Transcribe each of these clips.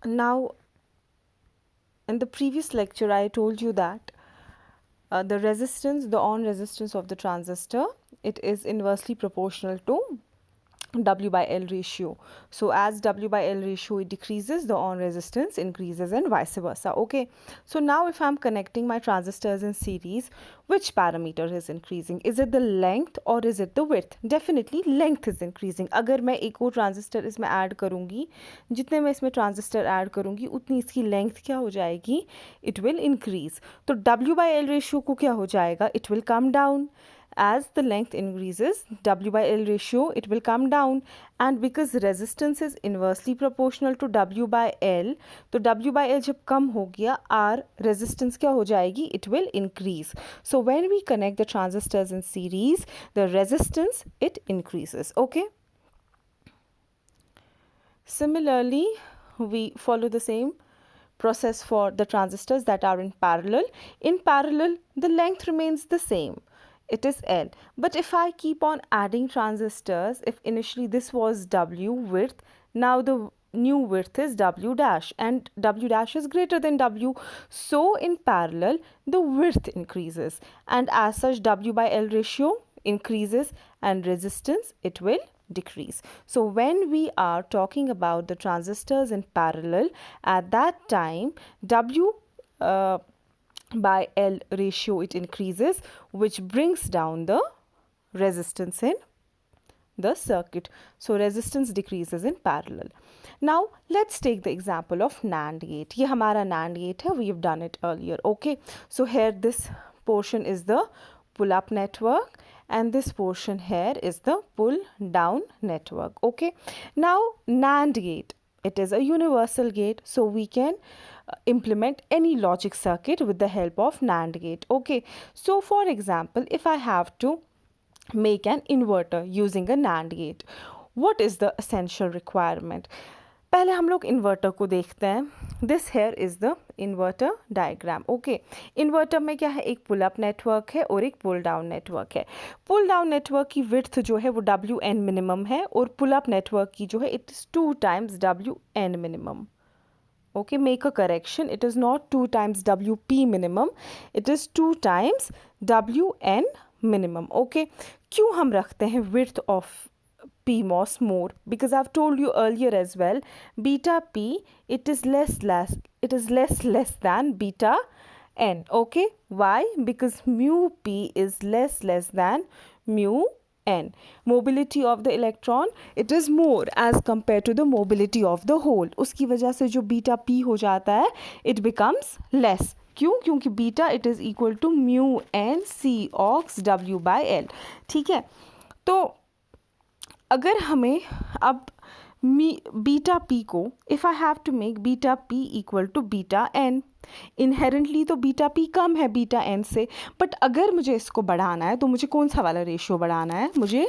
Now, in the previous lecture, I told you that the resistance, the on resistance of the transistor, it is inversely proportional to W by L ratio. So as W by L ratio it decreases, the on resistance increases and vice versa. Okay. So now if I'm connecting my transistors in series, which parameter is increasing? Is it the length or is it the width? Definitely length is increasing. अगर मैं एक और transistor इसमें add करूँगी, जितने मैं इसमें transistor add करूँगी उतनी इसकी लेंथ क्या हो जाएगी? It will increase. तो W by L ratio को क्या हो जाएगा? It will come down. As the length increases, W by L ratio it will come down, and because resistance is inversely proportional to W by L, तो W by L जब कम हो गया, R resistance क्या हो जाएगी? It will increase. So when we connect the transistors in series, the resistance it increases. Okay. Similarly, we follow the same process for the transistors that are in parallel. In parallel, the length remains the same. It is L. But if I keep on adding transistors, if initially this was W width, now the new width is W dash, and W dash is greater than W. So in parallel, the width increases, and as such W by L ratio increases, and resistance it will decrease. So when we are talking about the transistors in parallel, at that time W by L ratio it increases, which brings down the resistance in the circuit. So resistance decreases in parallel. Now let's take the example of NAND gate. ये हमारा NAND gate है, we have done it earlier. Okay, so here this portion is the pull up network and this portion here is the pull down network. Okay, now NAND gate, it is a universal gate, so we can implement any logic circuit with the help of NAND gate. Okay, so for example, if I have to make an inverter using a NAND gate, what is the essential requirement? पहले हम लोग inverter को देखते हैं. This here is the inverter diagram. Okay, inverter में क्या है? एक पुल अप नेटवर्क है और एक पुल डाउन नेटवर्क है. पुल डाउन नेटवर्क की विड्थ जो है वो डब्ल्यू एन मिनिमम है और पुल अप नेटवर्क की जो है it is 2 times W N minimum. Okay, make a correction, it is not 2 times WP minimum, it is 2 times WN minimum. Okay, क्यों हम रखते हैं width of PMOS more? Because I've told you earlier as well, beta P it is less than beta N. Okay, why? Because mu P is less than mu N. Mobility of the electron it is more as compared to the mobility of the hole. उसकी वजह से जो beta P हो जाता है it becomes less. क्यों? क्योंकि beta it is equal to mu N C ox W by L. ठीक है, तो अगर हमें अब बीटा P को if I have to make beta P equal to beta N, inherently तो बीटा P कम है बीटा N से, बट अगर मुझे इसको बढ़ाना है तो मुझे कौन सा वाला रेशियो बढ़ाना है? मुझे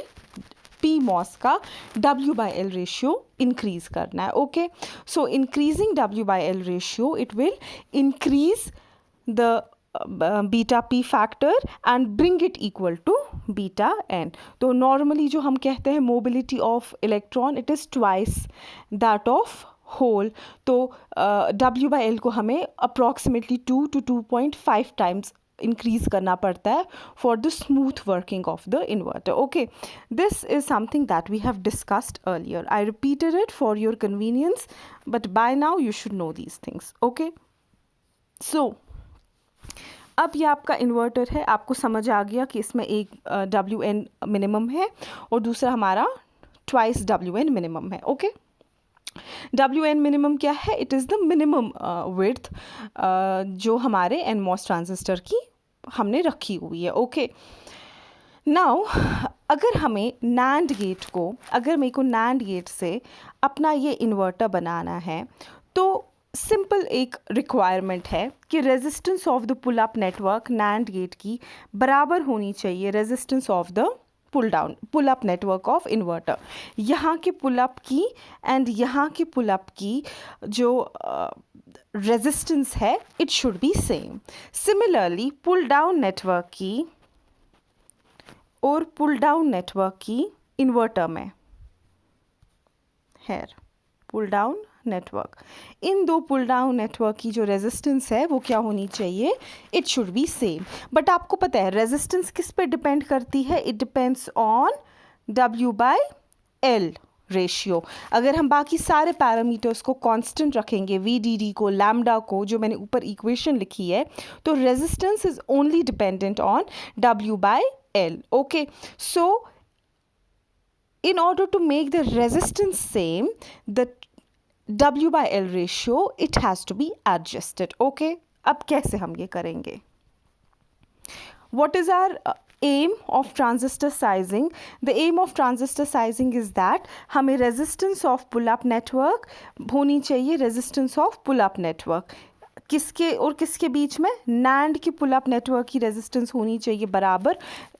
PMOS का W by L ratio increase करना है. Okay, so increasing W by L ratio it will increase the beta P factor and bring it equal to beta N. तो नॉर्मली जो हम कहते हैं mobility of electron it is twice that of hole. तो W by L को हमें approximately 2 to 2.5 times increase करना पड़ता है for the smooth working of the inverter. Okay, this is something that we have discussed earlier. I repeated it for your convenience, but by now you should know these things. Okay, so अब ये आपका inverter है, आपको समझ आ गया कि इसमें एक WN मिनिमम है और दूसरा हमारा ट्वाइस WN मिनिमम है. ओके, WN मिनिमम क्या है? It is the minimum width जो हमारे NMOS ट्रांजिस्टर की हमने रखी हुई है. ओके, नाउ अगर हमें NAND गेट को, अगर मेरे को NAND गेट से अपना ये इन्वर्टर बनाना है तो सिंपल एक रिक्वायरमेंट है कि resistance of the pull up network NAND gate की बराबर होनी चाहिए resistance of the pull up network of inverter. यहाँ के पुल अप की एंड यहाँ के पुल अप की जो रेजिस्टेंस है it should be same. Similarly pull down network की और पुल डाउन नेटवर्क की इन्वर्टर में, हेयर पुल डाउन नेटवर्क। इन दो पुल डाउन नेटवर्क की जो रेजिस्टेंस है वो क्या होनी चाहिए, it should be same. But आपको पता है रेजिस्टेंस किस पे डिपेंड करती है, it depends on W/L ratio. अगर हम बाकी सारे पैरामीटर्स को कांस्टेंट रखेंगे, VDD को, लैम्डा को, जो मैंने ऊपर इक्वेशन लिखी है, तो resistance is only dependent on W/L। Okay, so in order to make the resistance same, the W/L ratio it has to be adjusted. Okay, अब कैसे हम ये करेंगे? What is our aim of transistor sizing? The aim of transistor sizing is that हमें resistance of pull-up network होनी चाहिए, resistance of pull-up network किसके और किसके बीच में, NAND की पुल अप नेटवर्क की रेजिस्टेंस होनी चाहिए बराबर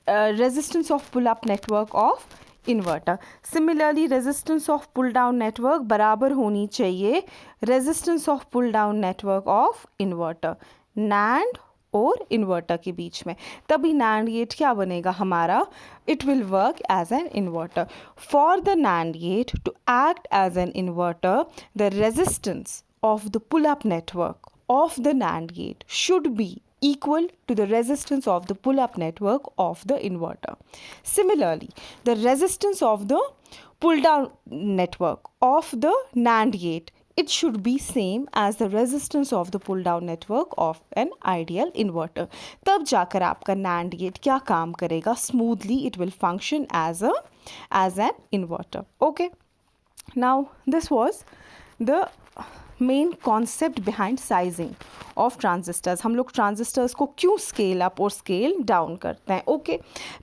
resistance of pull up network of inverter. Similarly resistance of pull down network बराबर होनी चाहिए resistance of pull down network of inverter, NAND और इन्वर्टर के बीच में। तभी NAND गेट क्या बनेगा हमारा, it will work as an inverter. For the NAND gate to act as an inverter, the resistance of the pull-up network of the NAND gate should be equal to the resistance of the pull-up network of the inverter. Similarly, the resistance of the pull-down network of the NAND gate, it should be same as the resistance of the pull-down network of an ideal inverter. तब जाकर आपका NAND gate क्या काम करेगा, smoothly it will function as an inverter. Okay, now this was the main concept behind sizing of transistors. हम लोग transistors को क्यों स्केल अप और स्केल डाउन करते हैं। ओके,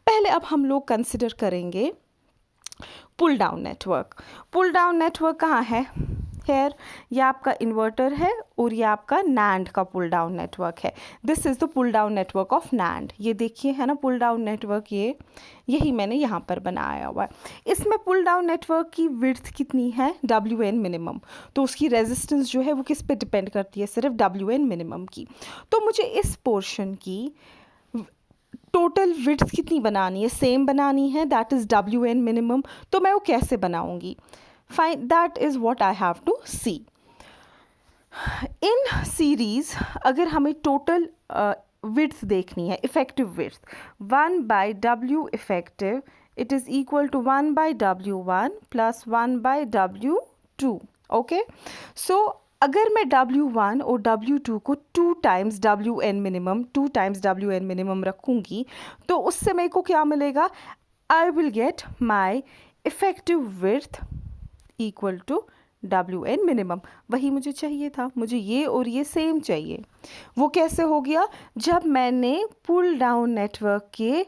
पहले अब हम लोग कंसिडर करेंगे pull down network. Pull down network कहाँ है, हेयर, ये आपका इन्वर्टर है और ये आपका NAND का पुल डाउन नेटवर्क है। This is the pull down network of NAND। ये देखिए है ना पुल डाउन नेटवर्क, यही मैंने यहाँ पर बनाया हुआ है। इसमें पुल डाउन नेटवर्क की विड्थ कितनी है, WN मिनिमम। तो उसकी रेजिस्टेंस जो है वो किस पे डिपेंड करती है, सिर्फ WN मिनिमम की। तो मुझे इस पोर्शन की टोटल विड्थ कितनी बनानी है, सेम बनानी है, दैट इज़ WN मिनिमम। तो मैं वो कैसे बनाऊँगी, fine, that is what I have to see. In series अगर हमें टोटल width देखनी है, effective width 1/W effective, it is equal to 1/W1 plus 1/W2. okay, so अगर मैं W1 और W2 को 2 times WN minimum रखूँगी, तो उससे मेरे को क्या मिलेगा, I will get my effective width equal to WN minimum. वही मुझे चाहिए था, मुझे ये और ये सेम चाहिए। वो कैसे हो गया, जब मैंने पुल डाउन नेटवर्क के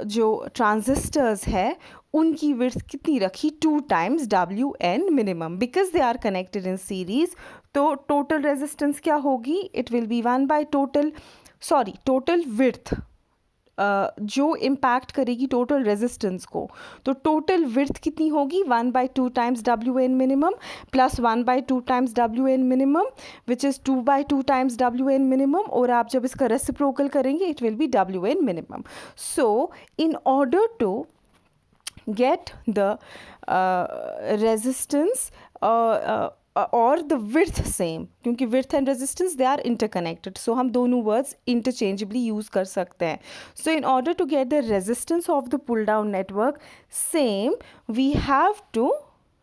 जो ट्रांजिस्टर्स है उनकी विड्थ कितनी रखी, 2 times WN minimum, because they are connected in series. तो टोटल रेजिस्टेंस क्या होगी, it will be total width जो इम्पैक्ट करेगी टोटल रेजिस्टेंस को। तो टोटल विड्थ कितनी होगी, 1/2 times WN minimum plus 1/2 times WN minimum which is 2/2 times WN minimum. और आप जब इसका रेसिप्रोकल करेंगे it will be WN minimum. So in order to get the resistance or the width same, क्योंकि width and resistance they are interconnected, so हम दोनों words interchangeably use कर सकते हैं। So in order to get the resistance of the pull down network same, we have to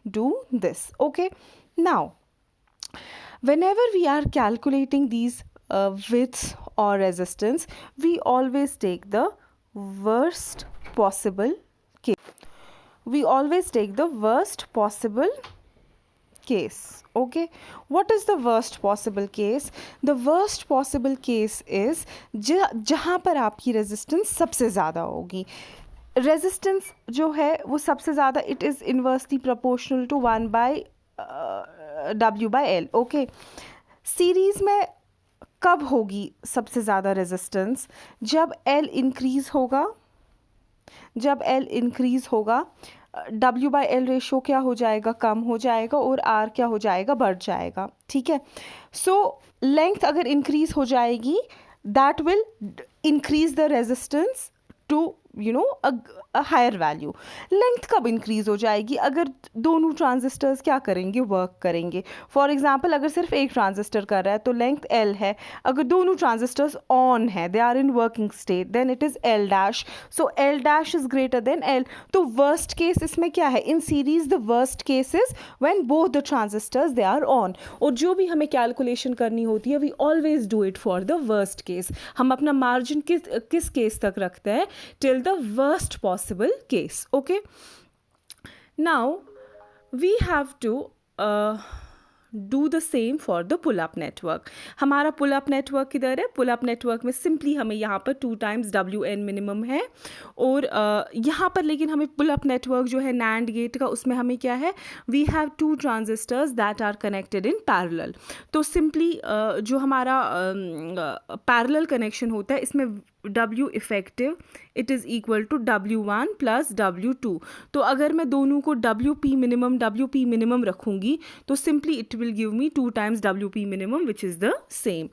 do this. Okay, now whenever we are calculating these widths or resistance, we always take the worst possible case. We always take the worst possible case. Okay, what is the worst possible case? The worst possible case is जहाँ पर आपकी resistance सबसे ज़्यादा होगी। Resistance जो है वो सबसे ज़्यादा, it is inversely proportional to 1/W/L। Okay, series में कब होगी सबसे ज़्यादा रेजिस्टेंस, जब L इंक्रीज़ होगा। जब L इंक्रीज़ होगा W/L रेशो क्या हो जाएगा, कम हो जाएगा, और R क्या हो जाएगा, बढ़ जाएगा। ठीक है, सो लेंथ अगर इंक्रीज़ हो जाएगी that will increase the resistance to a higher value. Length कब इंक्रीज हो जाएगी? अगर दोनों ट्रांजिस्टर्स क्या करेंगे, वर्क करेंगे. फॉर एग्जाम्पल अगर सिर्फ एक ट्रांजिस्टर कर रहा है तो लेंथ L है. अगर दोनों ट्रांजिस्टर्स ऑन है, they are in working state, then it is L dash. So L dash is greater than L. तो वर्स्ट केस इसमें क्या है? In series the worst case is when both the transistors they are on. और जो भी हमें calculation करनी होती है, we always do it for the worst case. हम अपना मार्जिन किस केस तक रखते हैं? Till the worst possible case. Okay, now we have to do the same for the pull up network. हमारा पुल अप नेटवर्क किधर है? Pull up network में सिंपली हमें यहाँ पर 2 times WN मिनिमम है. और यहाँ पर लेकिन हमें पुल अप नेटवर्क जो है NAND गेट का, उसमें हमें क्या है? We have 2 transistors that are connected in parallel. तो सिंपली जो हमारा पैरेलल कनेक्शन होता है, इसमें W effective it is equal to W1 plus W2. तो अगर मैं दोनों को WP मिनिमम रखूँगी तो simply it will give me 2 times WP minimum which is the same.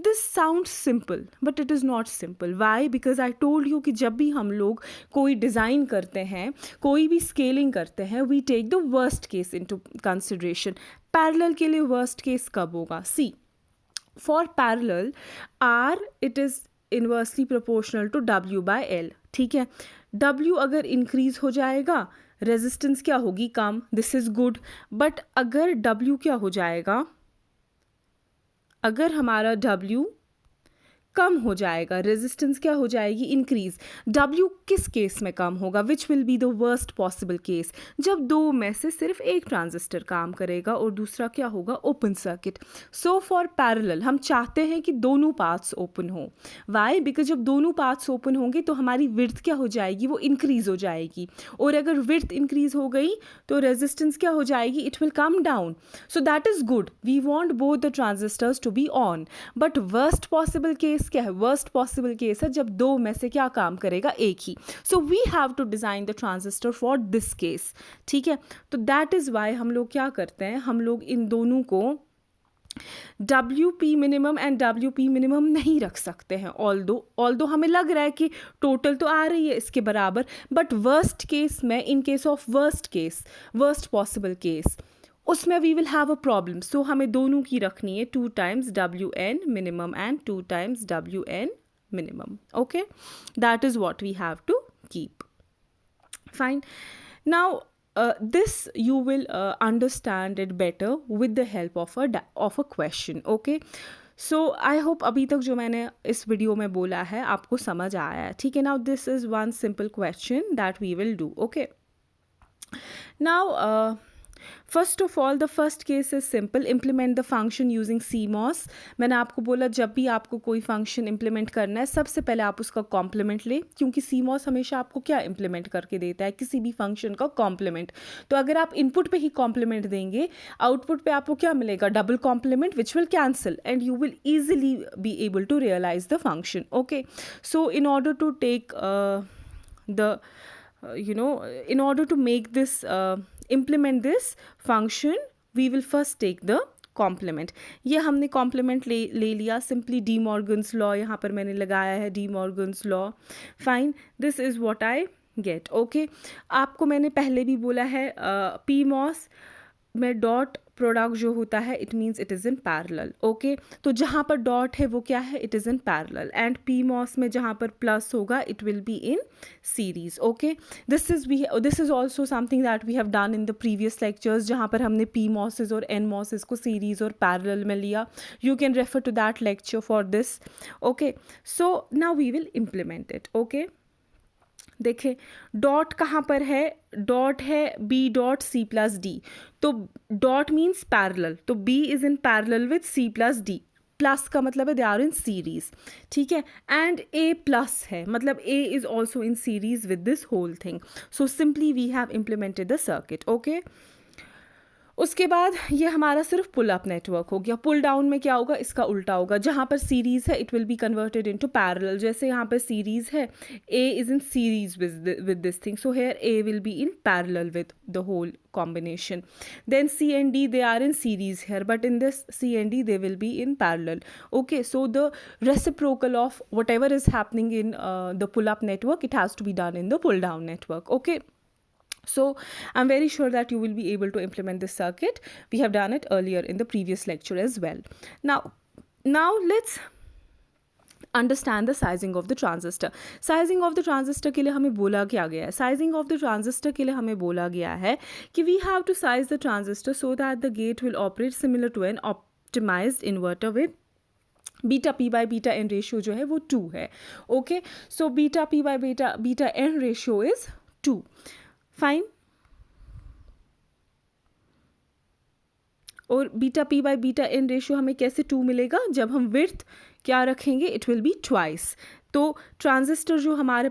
This sound simple but it is not simple. Why? Because I told you कि जब भी हम लोग कोई डिज़ाइन करते हैं, कोई भी स्केलिंग करते हैं, we take the worst case into consideration. Parallel के लिए वर्स्ट केस कब होगा? See, for parallel R it is inversely proportional to W by L. ठीक है, W अगर इंक्रीज हो जाएगा, रेजिस्टेंस क्या होगी? कम. This is good. बट अगर W क्या हो जाएगा? अगर हमारा W कम हो जाएगा, रेजिस्टेंस क्या हो जाएगी? इंक्रीज. W किस केस में कम होगा? विच will be the worst possible case? जब दो में से सिर्फ एक ट्रांजिस्टर काम करेगा और दूसरा क्या होगा? Open circuit. So for parallel हम चाहते हैं कि दोनों पाथ्स ओपन हो. वाई? बिकॉज जब दोनों पाथ्स ओपन होंगे तो हमारी विड्थ क्या हो जाएगी? वो इंक्रीज हो जाएगी. और अगर विड्थ इंक्रीज हो गई तो रेजिस्टेंस क्या हो जाएगी? It will come down. So that is good. We want both the transistors to be on. But worst possible case क्या है? वर्स्ट पॉसिबल केस है जब दो में से क्या काम करेगा? एक ही. So we have to design the transistor for this case. ठीक है, तो दैट इज वाई हम लोग क्या करते हैं? हम लोग इन दोनों को WP minimum and WP minimum नहीं रख सकते हैं. ऑल्दो हमें लग रहा है कि टोटल तो आ रही है इसके बराबर, बट वर्स्ट केस में, in case of worst case, worst possible case, उसमें we will have a problem. So हमें दोनों की रखनी है 2 times WN minimum and 2 times WN minimum. Okay, that is what we have to keep. Fine. Now this you will understand it better with the help of a question. Okay, so I hope अभी तक जो मैंने इस video में बोला है आपको समझ आया है. ठीक है, now this is one simple question that we will do. Okay, now first of all the first case is simple. Implement the function using CMOS. मैंने आपको बोला जब भी आपको कोई फंक्शन इम्प्लीमेंट करना है, सबसे पहले आप उसका कॉम्प्लीमेंट लें, क्योंकि CMOS हमेशा आपको क्या इम्प्लीमेंट करके देता है? किसी भी फंक्शन का कॉम्प्लीमेंट. तो अगर आप इनपुट पे ही कॉम्प्लीमेंट देंगे, आउटपुट पे आपको क्या मिलेगा? Double complement which will cancel and you will easily be able to realize the function. Okay, so in order to take in order to make this implement this function, we will first take the complement. ये हमने complement ले लिया. Simply D Morgan's law यहाँ पर मैंने लगाया है, D Morgan's law. Fine, this is what I get. Okay, आपको मैंने पहले भी बोला है PMOS में डॉट प्रोडक्ट जो होता है it means it is in parallel. Okay, तो जहाँ पर डॉट है वो क्या है? It is in parallel. And PMOS में जहाँ पर प्लस होगा it will be in series. Okay, this is also something that we have done in the previous lectures, जहाँ पर हमने PMOSes और NMOSes को सीरीज और पैरेलल में लिया. You can refer to that lecture for this. Okay, so now we will implement it. Okay, देखें dot कहाँ पर है? डॉट है B dot C plus D. तो डॉट मीन्स पैरेलल, तो B is in parallel with C plus D. Plus का मतलब है दे आर इन सीरीज. ठीक है, एंड A प्लस है मतलब A is also in series with this whole thing. So simply we have implemented the circuit. Okay, उसके बाद ये हमारा सिर्फ पुल अप नेटवर्क हो गया. पुल डाउन में क्या होगा, इसका उल्टा होगा. जहाँ पर सीरीज़ है it will be converted into parallel. जैसे यहाँ पर सीरीज़ है, A is in series with this thing, so here A will be in parallel with the whole combination. Then C and D, they are in series here, but in this C and D they will be in parallel. Okay, so the reciprocal of whatever is happening in the pull up network, it has to be done in the pull down network. Okay, so I'm very sure that you will be able to implement this circuit. We have done it earlier in the previous lecture as well. Now let's understand the sizing of the transistor. Sizing of the transistor के लिए हमें बोला क्या गया है, sizing of the transistor के लिए हमें बोला गया है कि we have to size the transistor so that the gate will operate similar to an optimized inverter with beta P by beta N ratio जो है वो 2 है. Okay, so beta P by beta N ratio is 2. Fine. और beta P by beta N ratio हमें कैसे 2 मिलेगा, जब हम विड्थ क्या रखेंगे, इट विल बी ट्वाइस. तो ट्रांजिस्टर जो हमारे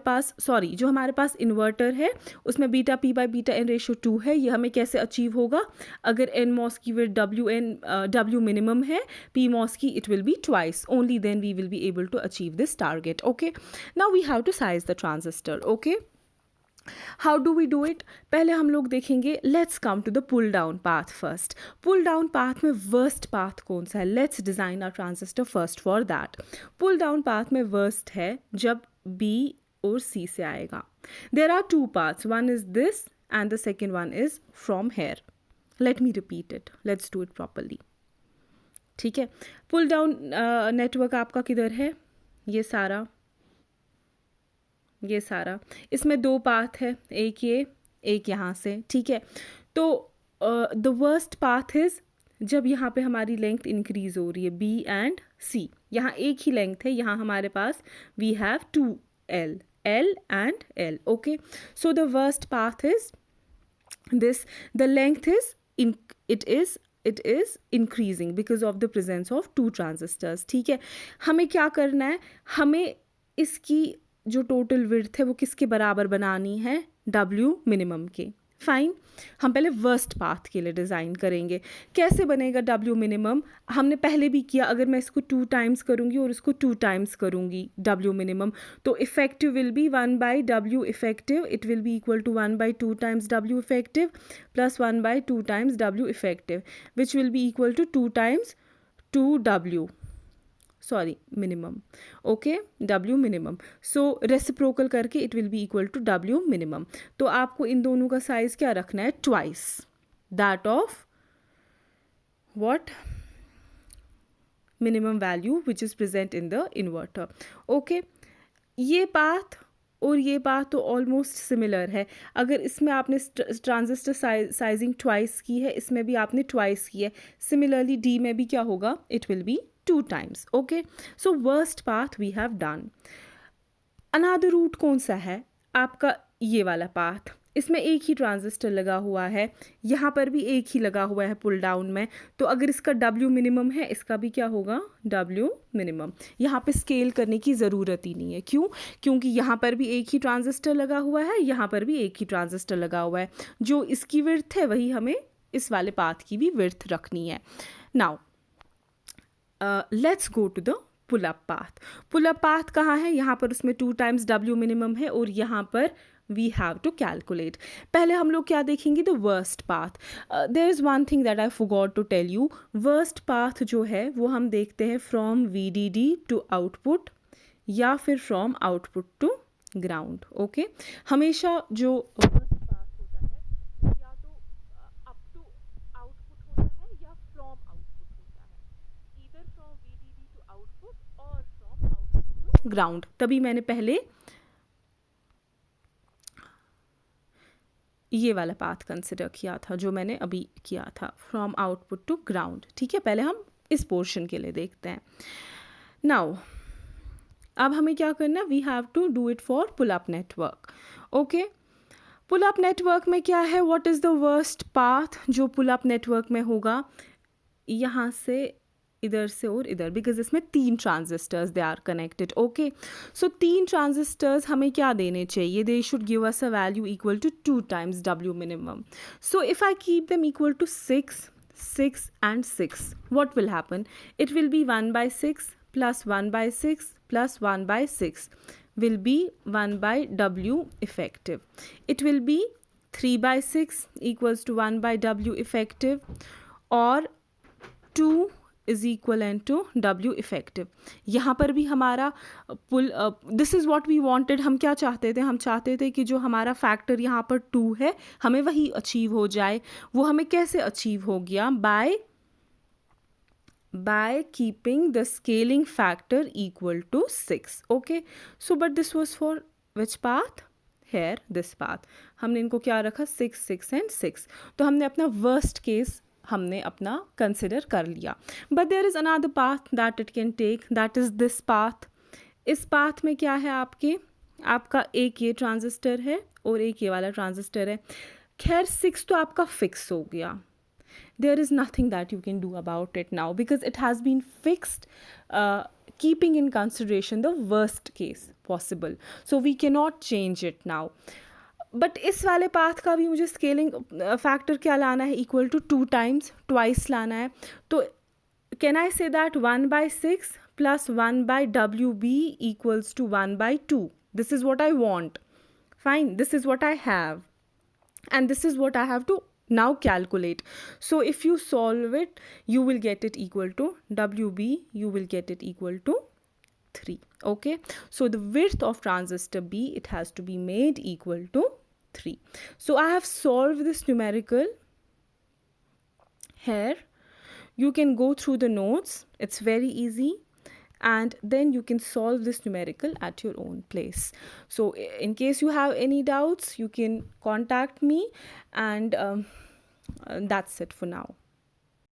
पास इन्वर्टर है उसमें beta P by beta N ratio 2 है. ये हमें कैसे अचीव होगा, अगर एन मॉस की विड्थ डब्ल्यू मिनिमम है, पी मॉस की it will be twice. Only then we will be able to achieve this target. Okay, now we have to size the transistor. Okay, how do we do it, पहले हम लोग देखेंगे. Let's come to the pull down path first. Pull down path में worst path कौन सा है, let's design our transistor first for that. Pull down path में worst है जब B और C से आएगा. There are 2 paths, one is this and the second one is from here. Let me repeat it, let's do it properly. ठीक है, पुल down network आपका किधर है, ये सारा इसमें 2 पाथ है, एक ये एक यहाँ से. ठीक है, तो द वर्स्ट पाथ इज जब यहाँ पे हमारी लेंथ इंक्रीज हो रही है, B एंड C. यहाँ एक ही लेंथ है, यहाँ हमारे पास we have 2 L and L. Okay, so the worst path is this, the length is it is increasing because of the presence of 2 transistors. ठीक है, हमें क्या करना है, हमें इसकी जो टोटल विड्थ है वो किसके बराबर बनानी है, W मिनिमम के. फाइन, हम पहले वर्स्ट पाथ के लिए डिज़ाइन करेंगे. कैसे बनेगा W मिनिमम, हमने पहले भी किया. अगर मैं इसको 2 टाइम्स करूँगी और इसको 2 टाइम्स करूँगी W मिनिमम, तो effective will be 1 by W effective, it will be equal to 1 by 2 times W effective plus 1 by 2 times W effective, which will be equal to 2 times 2W minimum. Okay, W minimum. So reciprocal करके it will be equal to W minimum. तो आपको इन दोनों का size क्या रखना है, twice that of what, minimum value which is present in the inverter. Okay, ये पाथ और ये पाथ तो ऑलमोस्ट सिमिलर है. अगर इसमें आपने ट्रांजिस्टर साइजिंग ट्वाइस की है, इसमें भी आपने ट्वाइस की है. सिमिलरली D में भी क्या होगा, it will B 2 times. Okay, so worst path we have done. Another route कौन सा है आपका, ये वाला पाथ. इसमें एक ही ट्रांजिस्टर लगा हुआ है, यहाँ पर भी एक ही लगा हुआ है पुल डाउन में. तो अगर इसका W मिनिमम है, इसका भी क्या होगा, W मिनिमम. यहाँ पे स्केल करने की ज़रूरत ही नहीं है. क्यों, क्योंकि यहाँ पर भी एक ही ट्रांजिस्टर लगा हुआ है, यहाँ पर भी एक ही ट्रांजिस्टर लगा हुआ है. जो इसकी विड्थ है वही हमें इस वाले पाथ की भी विड्थ रखनी है. Now let's go to the pull up path. Pull up path कहाँ है, यहाँ पर उसमें 2 टाइम्स W मिनिमम है और यहाँ पर वी हैव टू कैलकुलेट. पहले हम लोग क्या देखेंगे, the worst path. There is one thing that I forgot to tell you. Worst path जो है वो हम देखते हैं फ्रॉम VDD टू आउटपुट या फिर from output to ground. Okay, हमेशा जो ग्राउंड. तभी मैंने पहले ये वाला पाथ कंसिडर किया था जो मैंने अभी किया था, फ्रॉम आउटपुट टू ग्राउंड. ठीक है, पहले हम इस पोर्शन के लिए देखते हैं. नाउ अब हमें क्या करना है, we have to do it for pull up network. Okay, pull up network में क्या है, what is the worst path जो पुल अप नेटवर्क में होगा. यहाँ से इधर से और इधर, बिकॉज इसमें 3 transistors they are connected. Okay, so 3 transistors हमें क्या देने चाहिए? They should give us a value equal to 2 times W minimum. So if I keep them equal to 6, 6 and 6, what will happen? It will be 1 by 6 plus 1 by 6 plus 1 by 6 will be 1 by W effective. It will be 3 by 6 equals to 1 by W effective, or 2 is equivalent to W effective. यहाँ पर भी हमारा pull, this is what we wanted. हम क्या चाहते थे? हम चाहते थे कि जो हमारा फैक्टर यहाँ पर 2 है हमें वही अचीव हो जाए. वो हमें कैसे अचीव हो गया? by keeping the scaling factor equal to 6. Okay, so but this was for which path? Here, this path. हमने इनको क्या रखा? 6, 6 and 6. तो हमने अपना worst case हमने अपना कंसिडर कर लिया. But there is another path that it can take, that is this path. इस पाथ में क्या है? आपका एक ये ट्रांजिस्टर है और एक ये वाला ट्रांजिस्टर है. खैर 6 तो आपका फिक्स हो गया. There is nothing that you can do about it now because it has been fixed, keeping in consideration the worst case possible. So we cannot change it now. But इस वाले path का भी मुझे scaling factor क्या लाना है? Equal to 2 times, twice लाना है. तो can I say that 1 by 6 plus 1 by WB equals to 1 by 2. This is what I want. Fine, this is what I have. And this is what I have to now calculate. So if you solve it, you will get it equal to WB, you will get it equal to 3. Okay, so the width of transistor B, it has to be made equal to 3. So I have solved this numerical here. You can go through the notes, it's very easy, and then you can solve this numerical at your own place. So in case you have any doubts, you can contact me, and that's it for now.